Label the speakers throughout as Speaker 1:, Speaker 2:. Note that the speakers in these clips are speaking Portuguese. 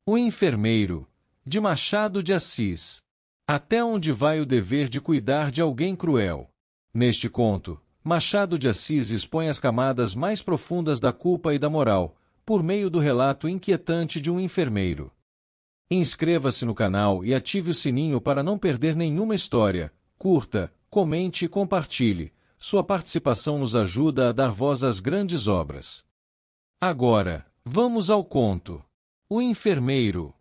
Speaker 1: O enfermeiro, de Machado de Assis. Até onde vai o dever de cuidar de alguém cruel? Neste conto, Machado de Assis expõe as camadas mais profundas da culpa e da moral, por meio do relato inquietante de um enfermeiro. Inscreva-se no canal e ative o sininho para não perder nenhuma história. Curta, comente e compartilhe. Sua participação nos ajuda a dar voz às grandes obras. Agora, vamos ao conto. O enfermeiro.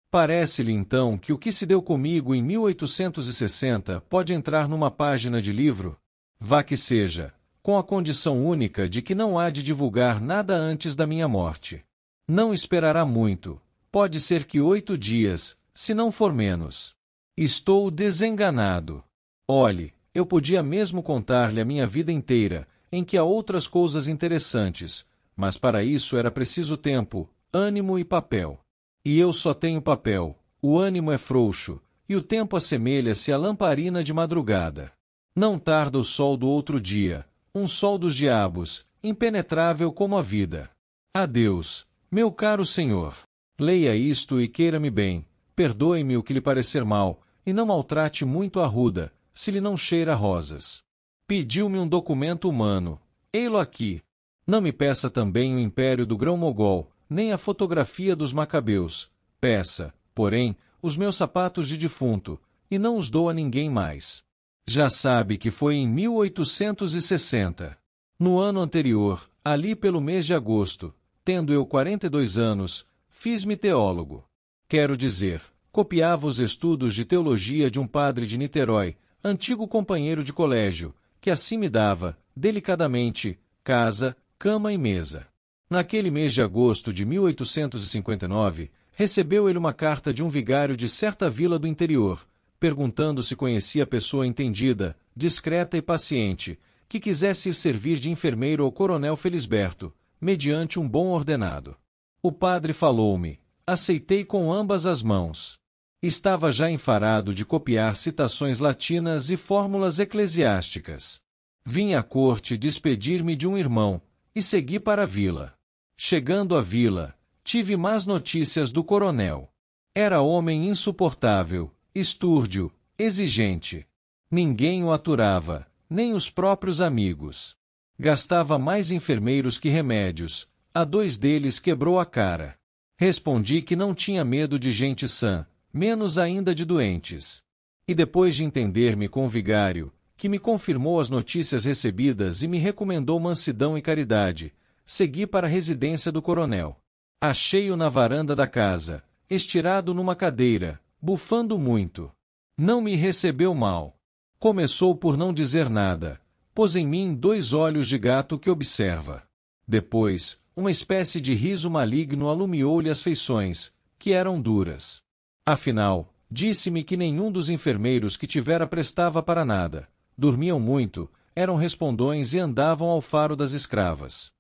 Speaker 1: Parece-lhe então que o que se deu comigo em 1860 pode entrar numa página de livro? Vá que seja, com a condição única de que não há de divulgar nada antes da minha morte. Não esperará muito. Pode ser que 8 dias, se não for menos. Estou desenganado. Olhe, eu podia mesmo contar-lhe a minha vida inteira, em que há outras coisas interessantes, mas para isso era preciso tempo, ânimo e papel. E eu só tenho papel, o ânimo é frouxo, e o tempo assemelha-se à lamparina de madrugada. Não tarda o sol do outro dia, um sol dos diabos, impenetrável como a vida. Adeus, meu caro senhor. Leia isto e queira-me bem, perdoe-me o que lhe parecer mal, e não maltrate muito a ruda, se lhe não cheira rosas. Pediu-me um documento humano. Ei-lo aqui. Não me peça também o império do grão-mogol, nem a fotografia dos macabeus. Peça, porém, os meus sapatos de defunto, e não os dou a ninguém mais. Já sabe que foi em 1860. No ano anterior, ali pelo mês de agosto, tendo eu 42 anos, fiz-me teólogo. Quero dizer, copiava os estudos de teologia de um padre de Niterói, antigo companheiro de colégio, que assim me dava, delicadamente, casa, cama e mesa. Naquele mês de agosto de 1859, recebeu ele uma carta de um vigário de certa vila do interior, perguntando se conhecia pessoa entendida, discreta e paciente, que quisesse ir servir de enfermeiro ao coronel Felisberto, mediante um bom ordenado. O padre falou-me, aceitei com ambas as mãos. Estava já enfarado de copiar citações latinas e fórmulas eclesiásticas. Vim à corte despedir-me de um irmão, e segui para a vila. Chegando à vila, tive más notícias do coronel. Era homem insuportável, estúrdio, exigente. Ninguém o aturava, nem os próprios amigos. Gastava mais enfermeiros que remédios, a 2 deles quebrou a cara. Respondi que não tinha medo de gente sã, menos ainda de doentes. E depois de entender-me com o vigário, que me confirmou as notícias recebidas e me recomendou mansidão e caridade, segui para a residência do coronel. Achei-o na varanda da casa, estirado numa cadeira, bufando muito. Não me recebeu mal. Começou por não dizer nada. Pôs em mim 2 olhos de gato que observa. Depois, uma espécie de riso maligno alumiou-lhe as feições, que eram duras. Afinal, disse-me que nenhum dos enfermeiros que tivera prestava para nada. Dormiam muito, eram respondões e andavam ao faro das escravas.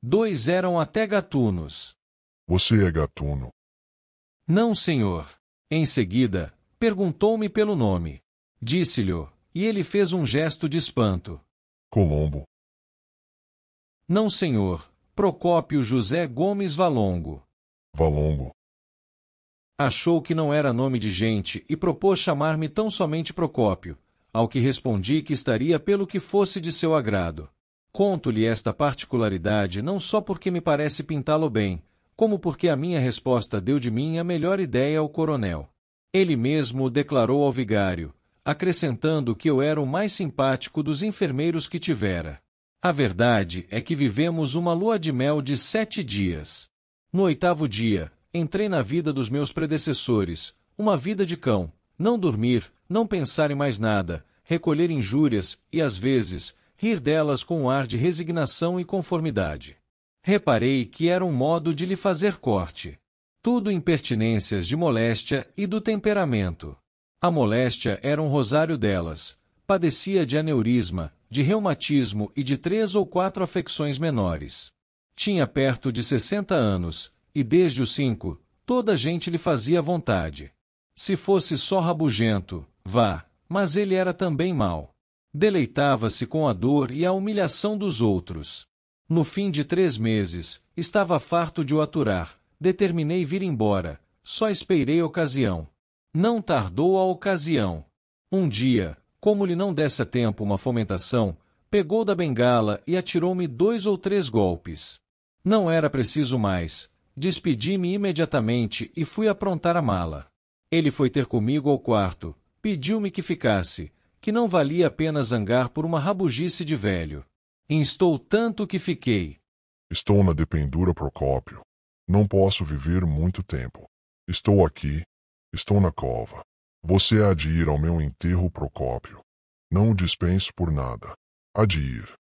Speaker 1: 2 eram até gatunos.
Speaker 2: Você é gatuno?
Speaker 1: Não, senhor. Em seguida, perguntou-me pelo nome. Disse-lhe, e ele fez um gesto de espanto.
Speaker 2: Colombo.
Speaker 1: Não, senhor. Procópio José Gomes Valongo.
Speaker 2: Valongo.
Speaker 1: Achou que não era nome de gente e propôs chamar-me tão somente Procópio, ao que respondi que estaria pelo que fosse de seu agrado. Conto-lhe esta particularidade não só porque me parece pintá-lo bem, como porque a minha resposta deu de mim a melhor ideia ao coronel. Ele mesmo o declarou ao vigário, acrescentando que eu era o mais simpático dos enfermeiros que tivera. A verdade é que vivemos uma lua de mel de 7 dias. No 8º dia, entrei na vida dos meus predecessores, uma vida de cão, não dormir, não pensar em mais nada, recolher injúrias e, às vezes, rir delas com um ar de resignação e conformidade. Reparei que era um modo de lhe fazer corte. Tudo impertinências de moléstia e do temperamento. A moléstia era um rosário delas. Padecia de aneurisma, de reumatismo e de 3 ou 4 afecções menores. Tinha perto de 60 anos, e desde os 5, toda a gente lhe fazia vontade. Se fosse só rabugento, vá, mas ele era também mau. Deleitava-se com a dor e a humilhação dos outros. No fim de 3 meses, estava farto de o aturar, determinei vir embora, só esperei ocasião. Não tardou a ocasião. Um dia, como lhe não desse a tempo uma fomentação, pegou da bengala e atirou-me 2 ou 3 golpes. Não era preciso mais. Despedi-me imediatamente e fui aprontar a mala. Ele foi ter comigo ao quarto, pediu-me que ficasse, que não valia a pena zangar por uma rabugice de velho. Instou tanto que fiquei.
Speaker 2: Estou na dependura, Procópio. Não posso viver muito tempo. Estou aqui. Estou na cova. Você há de ir ao meu enterro, Procópio. Não o dispenso por nada. Há de ir.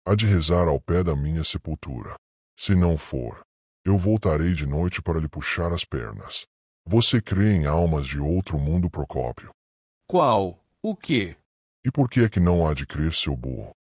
Speaker 2: Há de rezar ao pé da minha sepultura. Se não for, eu voltarei de noite para lhe puxar as pernas. Você crê em almas de outro mundo, Procópio?
Speaker 1: Qual? O quê?
Speaker 2: E por que é que não há de crer, seu burro?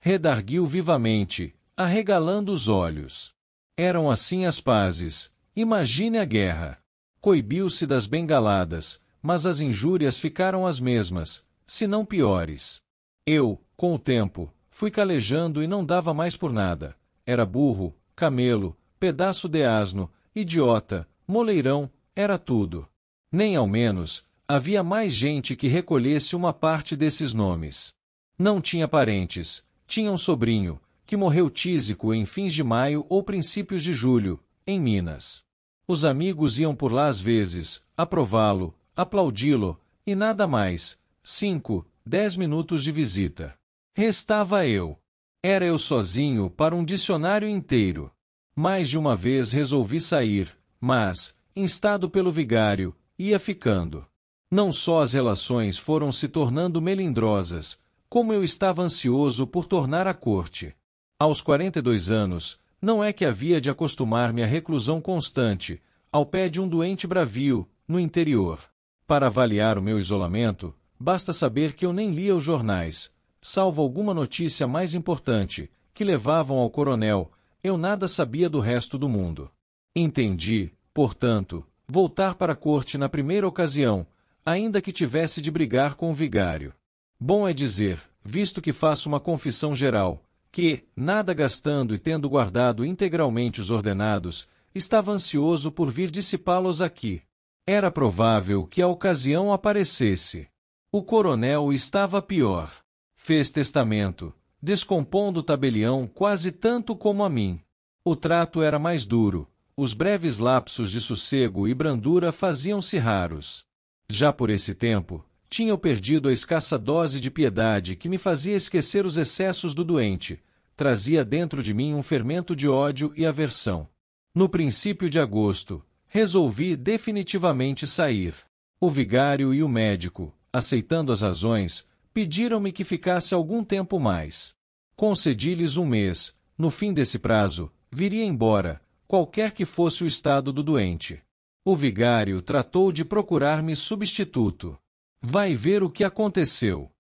Speaker 1: Redarguiu vivamente, arregalando os olhos. Eram assim as pazes. Imagine a guerra. Coibiu-se das bengaladas, mas as injúrias ficaram as mesmas, se não piores. Eu, com o tempo, fui calejando e não dava mais por nada. Era burro, camelo, pedaço de asno, idiota, moleirão, era tudo. Nem ao menos, havia mais gente que recolhesse uma parte desses nomes. Não tinha parentes, tinha um sobrinho, que morreu tísico em fins de maio ou princípios de julho, em Minas. Os amigos iam por lá às vezes, aprová-lo, aplaudi-lo, e nada mais. 5, 10 minutos de visita. Restava eu. Era eu sozinho para um dicionário inteiro. Mais de uma vez resolvi sair, mas, instado pelo vigário, ia ficando. Não só as relações foram se tornando melindrosas, como eu estava ansioso por tornar à corte. Aos 42 anos, não é que havia de acostumar-me à reclusão constante, ao pé de um doente bravio, no interior. Para avaliar o meu isolamento, basta saber que eu nem lia os jornais, salvo alguma notícia mais importante, que levavam ao coronel, eu nada sabia do resto do mundo. Entendi, portanto, voltar para a corte na primeira ocasião, ainda que tivesse de brigar com o vigário. Bom é dizer, visto que faço uma confissão geral, que, nada gastando e tendo guardado integralmente os ordenados, estava ansioso por vir dissipá-los aqui. Era provável que a ocasião aparecesse. O coronel estava pior. Fez testamento, descompondo o tabelião quase tanto como a mim. O trato era mais duro, os breves lapsos de sossego e brandura faziam-se raros. Já por esse tempo, tinha eu perdido a escassa dose de piedade que me fazia esquecer os excessos do doente, trazia dentro de mim um fermento de ódio e aversão. No princípio de agosto, resolvi definitivamente sair. O vigário e o médico, aceitando as razões, pediram-me que ficasse algum tempo mais. Concedi-lhes 1 mês, no fim desse prazo, viria embora, qualquer que fosse o estado do doente. O vigário tratou de procurar-me substituto. Vai ver o que aconteceu.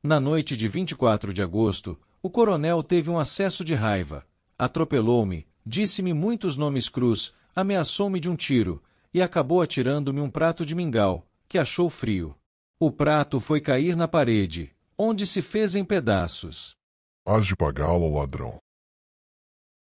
Speaker 1: Na noite de 24 de agosto, o coronel teve um acesso de raiva. Atropelou-me, disse-me muitos nomes crus, ameaçou-me de um tiro, e acabou atirando-me um prato de mingau, que achou frio. O prato foi cair na parede, onde se fez em pedaços.
Speaker 2: Hás de pagá-lo, ladrão.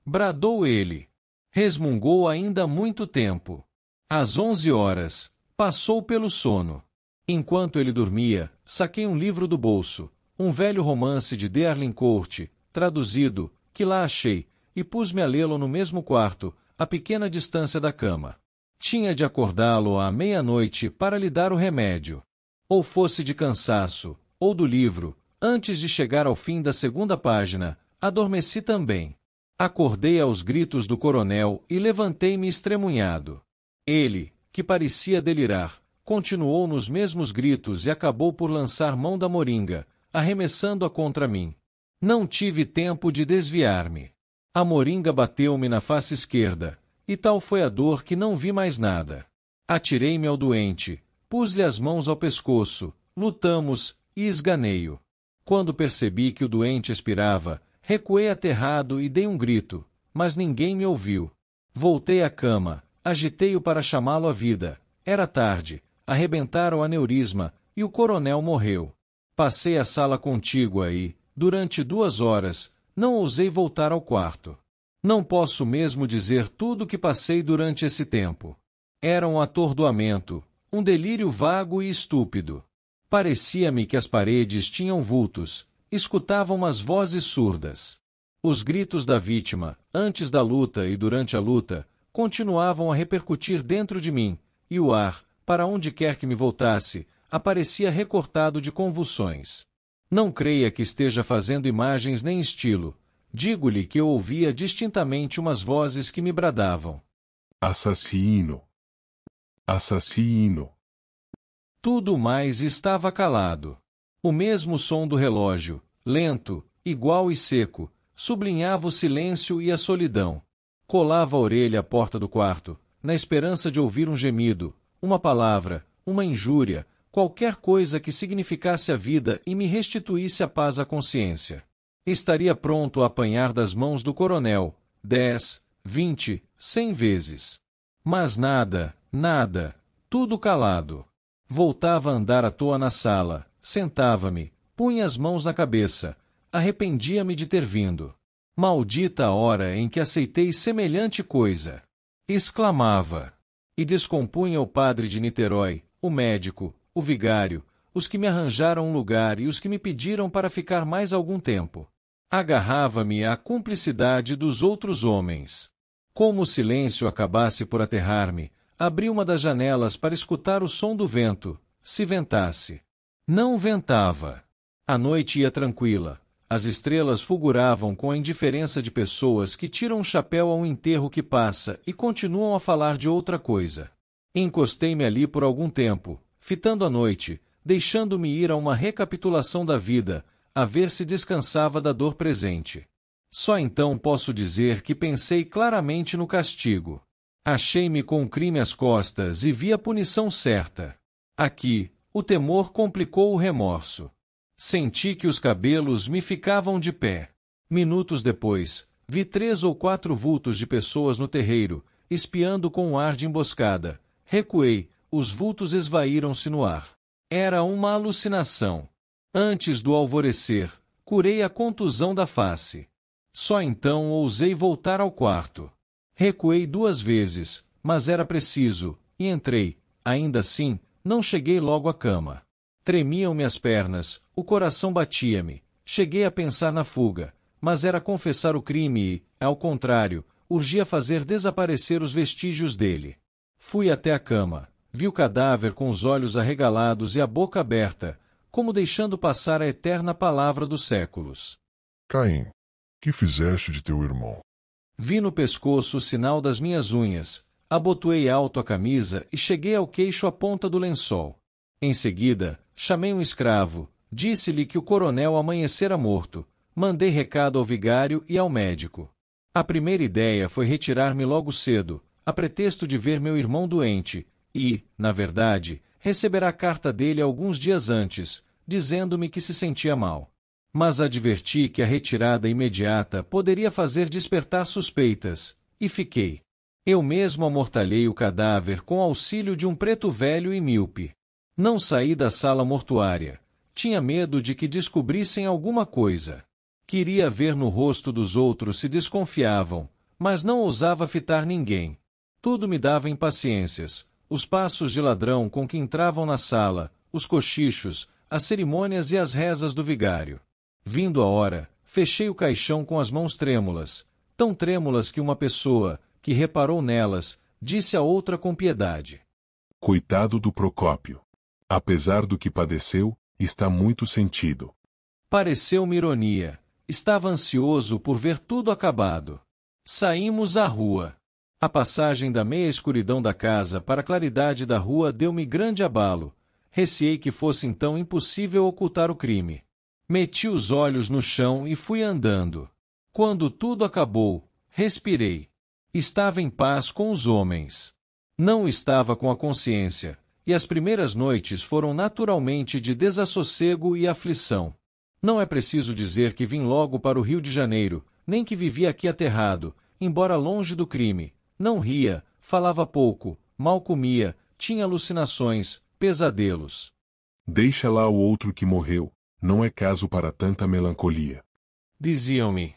Speaker 1: Bradou ele. Resmungou ainda muito tempo. Às 11 horas, passou pelo sono. Enquanto ele dormia, saquei um livro do bolso, um velho romance de D. Arlincourt, traduzido, que lá achei, e pus-me a lê-lo no mesmo quarto, a pequena distância da cama. Tinha de acordá-lo à meia-noite para lhe dar o remédio. Ou fosse de cansaço, ou do livro, antes de chegar ao fim da 2ª página, adormeci também. Acordei aos gritos do coronel e levantei-me estremunhado. Ele, que parecia delirar, continuou nos mesmos gritos e acabou por lançar mão da moringa, arremessando-a contra mim. Não tive tempo de desviar-me. A moringa bateu-me na face esquerda, e tal foi a dor que não vi mais nada. Atirei-me ao doente, pus-lhe as mãos ao pescoço, lutamos, e esganei-o. Quando percebi que o doente expirava, recuei aterrado e dei um grito, mas ninguém me ouviu. Voltei à cama, agitei-o para chamá-lo à vida. Era tarde, arrebentara o aneurisma, e o coronel morreu. Passei a sala contígua e, durante 2 horas, não ousei voltar ao quarto. Não posso mesmo dizer tudo o que passei durante esse tempo. Era um atordoamento, um delírio vago e estúpido. Parecia-me que as paredes tinham vultos, escutava umas vozes surdas. Os gritos da vítima, antes da luta e durante a luta, continuavam a repercutir dentro de mim, e o ar, para onde quer que me voltasse, aparecia recortado de convulsões. Não creia que esteja fazendo imagens nem estilo. Digo-lhe que eu ouvia distintamente umas vozes que me bradavam:
Speaker 3: Assassino! Assassino!
Speaker 1: Tudo mais estava calado. O mesmo som do relógio, lento, igual e seco, sublinhava o silêncio e a solidão. Colava a orelha à porta do quarto, na esperança de ouvir um gemido, uma palavra, uma injúria, qualquer coisa que significasse a vida e me restituísse a paz à consciência. Estaria pronto a apanhar das mãos do coronel 10, 20, 100 vezes. Mas nada, nada, tudo calado. Voltava a andar à toa na sala, sentava-me, punha as mãos na cabeça, arrependia-me de ter vindo. Maldita a hora em que aceitei semelhante coisa! Exclamava. E descompunha o padre de Niterói, o médico, o vigário, os que me arranjaram um lugar e os que me pediram para ficar mais algum tempo. Agarrava-me à cumplicidade dos outros homens. Como o silêncio acabasse por aterrar-me, abri uma das janelas para escutar o som do vento, se ventasse. Não ventava. A noite ia tranquila. As estrelas fulguravam com a indiferença de pessoas que tiram um chapéu a um enterro que passa e continuam a falar de outra coisa. Encostei-me ali por algum tempo, fitando a noite, deixando-me ir a uma recapitulação da vida, a ver se descansava da dor presente. Só então posso dizer que pensei claramente no castigo. Achei-me com o crime às costas e vi a punição certa. Aqui, o temor complicou o remorso. Senti que os cabelos me ficavam de pé. Minutos depois, vi 3 ou 4 vultos de pessoas no terreiro, espiando com um ar de emboscada. Recuei, os vultos esvaíram-se no ar. Era uma alucinação. Antes do alvorecer, curei a contusão da face. Só então ousei voltar ao quarto. Recuei 2 vezes, mas era preciso, e entrei. Ainda assim, não cheguei logo à cama. Tremiam-me as pernas, o coração batia-me. Cheguei a pensar na fuga, mas era confessar o crime e, ao contrário, urgia fazer desaparecer os vestígios dele. Fui até a cama, vi o cadáver com os olhos arregalados e a boca aberta, como deixando passar a eterna palavra dos séculos.
Speaker 2: Caim, que fizeste de teu irmão?
Speaker 1: Vi no pescoço o sinal das minhas unhas, abotoei alto a camisa e cheguei ao queixo a ponta do lençol. Em seguida, chamei um escravo, disse-lhe que o coronel amanhecera morto, mandei recado ao vigário e ao médico. A primeira ideia foi retirar-me logo cedo, a pretexto de ver meu irmão doente, e, na verdade, receber a carta dele alguns dias antes, dizendo-me que se sentia mal. Mas adverti que a retirada imediata poderia fazer despertar suspeitas, e fiquei. Eu mesmo amortalhei o cadáver com auxílio de um preto velho e míope. Não saí da sala mortuária. Tinha medo de que descobrissem alguma coisa. Queria ver no rosto dos outros se desconfiavam, mas não ousava fitar ninguém. Tudo me dava impaciências. Os passos de ladrão com que entravam na sala, os cochichos, as cerimônias e as rezas do vigário. Vindo a hora, fechei o caixão com as mãos trêmulas, tão trêmulas que uma pessoa, que reparou nelas, disse a outra com piedade:
Speaker 3: Coitado do Procópio. Apesar do que padeceu, está muito sentido.
Speaker 1: Pareceu-me ironia. Estava ansioso por ver tudo acabado. Saímos à rua. A passagem da meia escuridão da casa para a claridade da rua deu-me grande abalo. Receei que fosse então impossível ocultar o crime. Meti os olhos no chão e fui andando. Quando tudo acabou, respirei. Estava em paz com os homens. Não estava com a consciência, e as primeiras noites foram naturalmente de desassossego e aflição. Não é preciso dizer que vim logo para o Rio de Janeiro, nem que vivia aqui aterrado, embora longe do crime. Não ria, falava pouco, mal comia, tinha alucinações, pesadelos.
Speaker 3: Deixa lá o outro que morreu, não é caso para tanta melancolia.
Speaker 1: Diziam-me.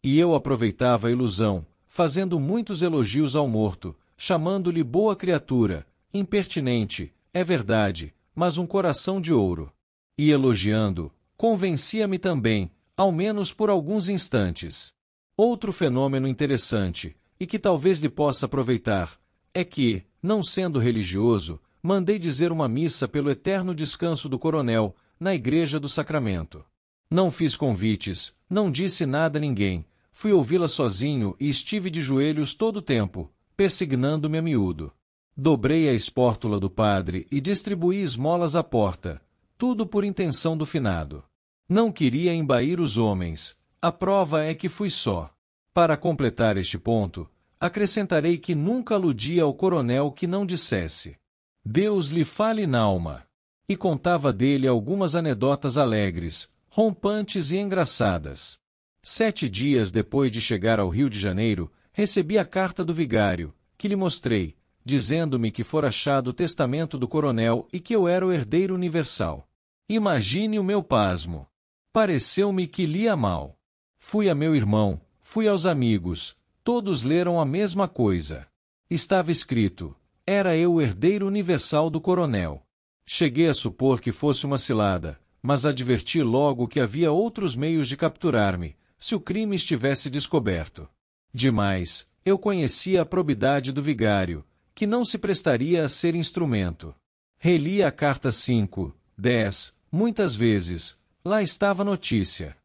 Speaker 1: E eu aproveitava a ilusão, fazendo muitos elogios ao morto, chamando-lhe boa criatura, impertinente, é verdade, mas um coração de ouro. E elogiando, convencia-me também, ao menos por alguns instantes. Outro fenômeno interessante, e que talvez lhe possa aproveitar, é que, não sendo religioso, mandei dizer uma missa pelo eterno descanso do coronel, na Igreja do Sacramento. Não fiz convites, não disse nada a ninguém, fui ouvi-la sozinho e estive de joelhos todo o tempo, persignando-me a miúdo. Dobrei a espórtula do padre e distribuí esmolas à porta, tudo por intenção do finado. Não queria embair os homens, a prova é que fui só. Para completar este ponto, acrescentarei que nunca aludia ao coronel que não dissesse Deus lhe fale n'alma, e contava dele algumas anedotas alegres, rompantes e engraçadas. 7 dias depois de chegar ao Rio de Janeiro, recebi a carta do vigário, que lhe mostrei, dizendo-me que fora achado o testamento do coronel e que eu era o herdeiro universal. Imagine o meu pasmo. Pareceu-me que lia mal. Fui a meu irmão, fui aos amigos, todos leram a mesma coisa. Estava escrito, era eu o herdeiro universal do coronel. Cheguei a supor que fosse uma cilada, mas adverti logo que havia outros meios de capturar-me, se o crime estivesse descoberto. Demais, eu conhecia a probidade do vigário, que não se prestaria a ser instrumento. Reli a carta 5, 10, muitas vezes, lá estava a notícia.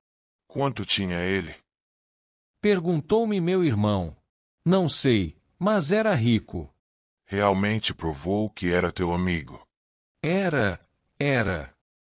Speaker 4: Quanto tinha ele?
Speaker 1: Perguntou-me meu irmão. Não sei, mas era rico.
Speaker 4: Realmente provou que era teu amigo?
Speaker 1: Era.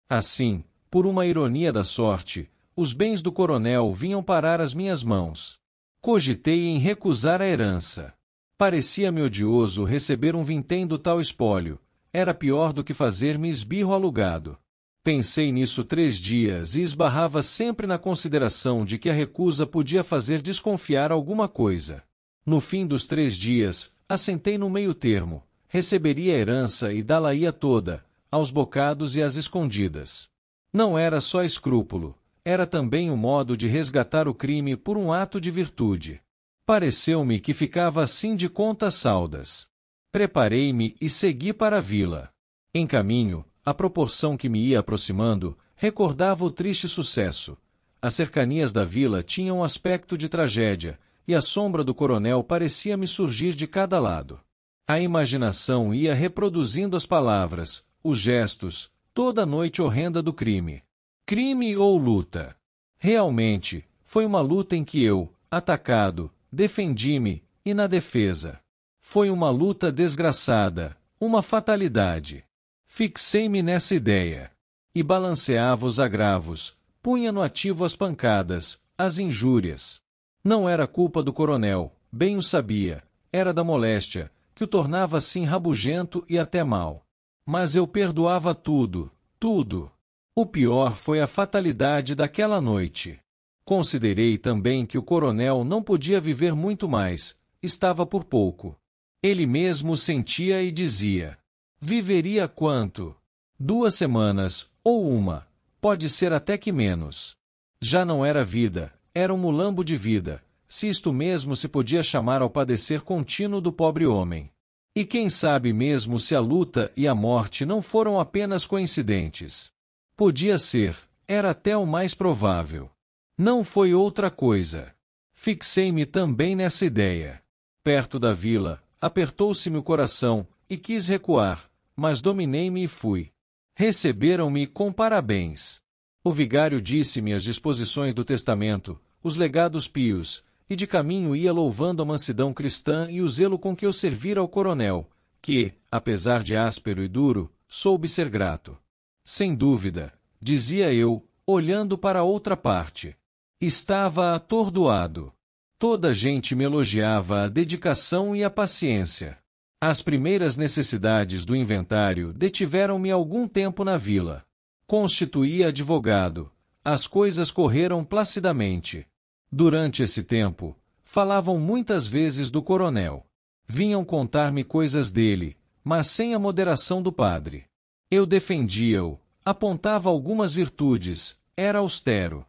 Speaker 1: Assim, por uma ironia da sorte, os bens do coronel vinham parar às minhas mãos. Cogitei em recusar a herança. Parecia-me odioso receber um vintém do tal espólio. Era pior do que fazer-me esbirro alugado. Pensei nisso 3 dias e esbarrava sempre na consideração de que a recusa podia fazer desconfiar alguma coisa. No fim dos 3 dias, assentei no meio termo, receberia a herança e dá-la-ia toda, aos bocados e às escondidas. Não era só escrúpulo, era também um modo de resgatar o crime por um ato de virtude. Pareceu-me que ficava assim de contas saldas. Preparei-me e segui para a vila. Em caminho, à proporção que me ia aproximando, recordava o triste sucesso. As cercanias da vila tinham aspecto de tragédia, e a sombra do coronel parecia-me surgir de cada lado. A imaginação ia reproduzindo as palavras, os gestos, toda a noite horrenda do crime. Crime ou luta? Realmente, foi uma luta em que eu, atacado, defendi-me, e na defesa. Foi uma luta desgraçada, uma fatalidade. Fixei-me nessa ideia. E balanceava os agravos, punha no ativo as pancadas, as injúrias. Não era culpa do coronel, bem o sabia, era da moléstia, que o tornava assim rabugento e até mau. Mas eu perdoava tudo, tudo. O pior foi a fatalidade daquela noite. Considerei também que o coronel não podia viver muito mais, estava por pouco. Ele mesmo sentia e dizia. Viveria quanto? 2 semanas, ou 1, pode ser até que menos. Já não era vida, era um mulambo de vida, se isto mesmo se podia chamar ao padecer contínuo do pobre homem. E quem sabe mesmo se a luta e a morte não foram apenas coincidentes. Podia ser, era até o mais provável. Não foi outra coisa. Fixei-me também nessa ideia. Perto da vila, apertou-se-me o coração, e quis recuar, mas dominei-me e fui. Receberam-me com parabéns. O vigário disse-me as disposições do testamento, os legados pios, e de caminho ia louvando a mansidão cristã e o zelo com que eu servira ao coronel, que, apesar de áspero e duro, soube ser grato. Sem dúvida, dizia eu, olhando para outra parte. Estava atordoado. Toda a gente me elogiava a dedicação e a paciência. As primeiras necessidades do inventário detiveram-me algum tempo na vila. Constituí advogado. As coisas correram placidamente. Durante esse tempo, falavam muitas vezes do coronel. Vinham contar-me coisas dele, mas sem a moderação do padre. Eu defendia-o, apontava algumas virtudes, era austero.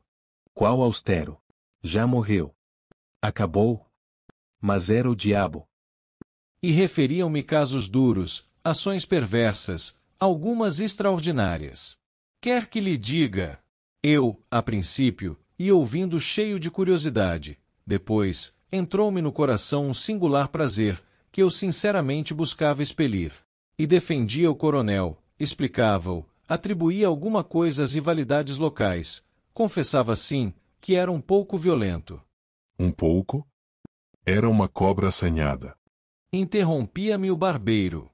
Speaker 5: Qual austero? Já morreu.
Speaker 3: Acabou? Mas era o diabo.
Speaker 1: E referiam-me casos duros, ações perversas, algumas extraordinárias. Quer que lhe diga? Eu, a princípio, ia ouvindo cheio de curiosidade. Depois, entrou-me no coração um singular prazer, que eu sinceramente buscava expelir. E defendia o coronel, explicava-o, atribuía alguma coisa às rivalidades locais. Confessava, sim, que era um pouco violento.
Speaker 3: Um pouco? Era uma cobra assanhada.
Speaker 1: Interrompia-me o barbeiro.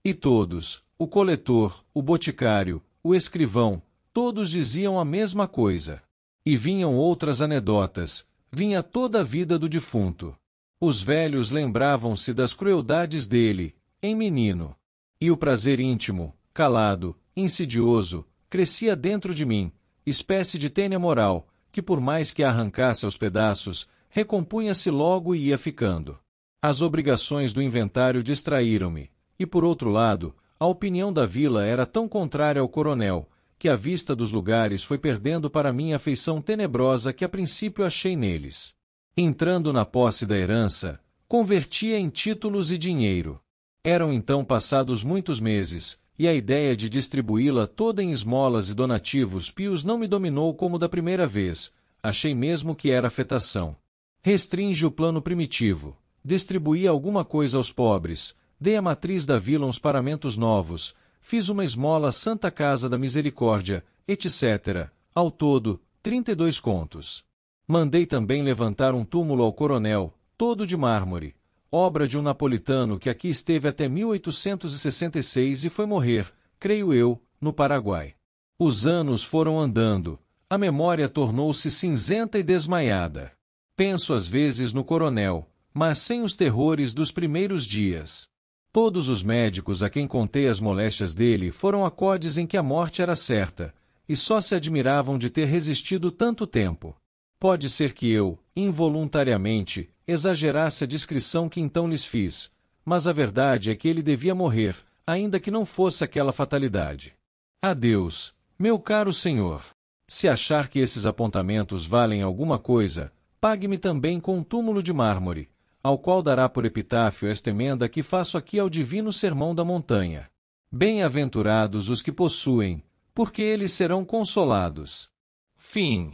Speaker 1: E todos, o coletor, o boticário, o escrivão, todos diziam a mesma coisa. E vinham outras anedotas, vinha toda a vida do defunto. Os velhos lembravam-se das crueldades dele, em menino. E o prazer íntimo, calado, insidioso, crescia dentro de mim, espécie de tênia moral, que por mais que a arrancasse aos pedaços, recompunha-se logo e ia ficando. As obrigações do inventário distraíram-me, e por outro lado, a opinião da vila era tão contrária ao coronel, que a vista dos lugares foi perdendo para mim a feição tenebrosa que a princípio achei neles. Entrando na posse da herança, convertia em títulos e dinheiro. Eram então passados muitos meses, e a ideia de distribuí-la toda em esmolas e donativos pios não me dominou como da primeira vez, achei mesmo que era afetação. Restringe o plano primitivo, distribuí alguma coisa aos pobres, dei à matriz da vila uns paramentos novos, fiz uma esmola à Santa Casa da Misericórdia, etc., ao todo, 32 contos. Mandei também levantar um túmulo ao coronel, todo de mármore, obra de um napolitano que aqui esteve até 1866 e foi morrer, creio eu, no Paraguai. Os anos foram andando, a memória tornou-se cinzenta e desmaiada. Penso às vezes no coronel, mas sem os terrores dos primeiros dias. Todos os médicos a quem contei as moléstias dele foram acordes em que a morte era certa, e só se admiravam de ter resistido tanto tempo. Pode ser que eu, involuntariamente, exagerasse a descrição que então lhes fiz, mas a verdade é que ele devia morrer, ainda que não fosse aquela fatalidade. Adeus, meu caro senhor. Se achar que esses apontamentos valem alguma coisa, pague-me também com um túmulo de mármore, ao qual dará por epitáfio esta emenda que faço aqui ao divino sermão da montanha. Bem-aventurados os que possuem, porque eles serão consolados. Fim.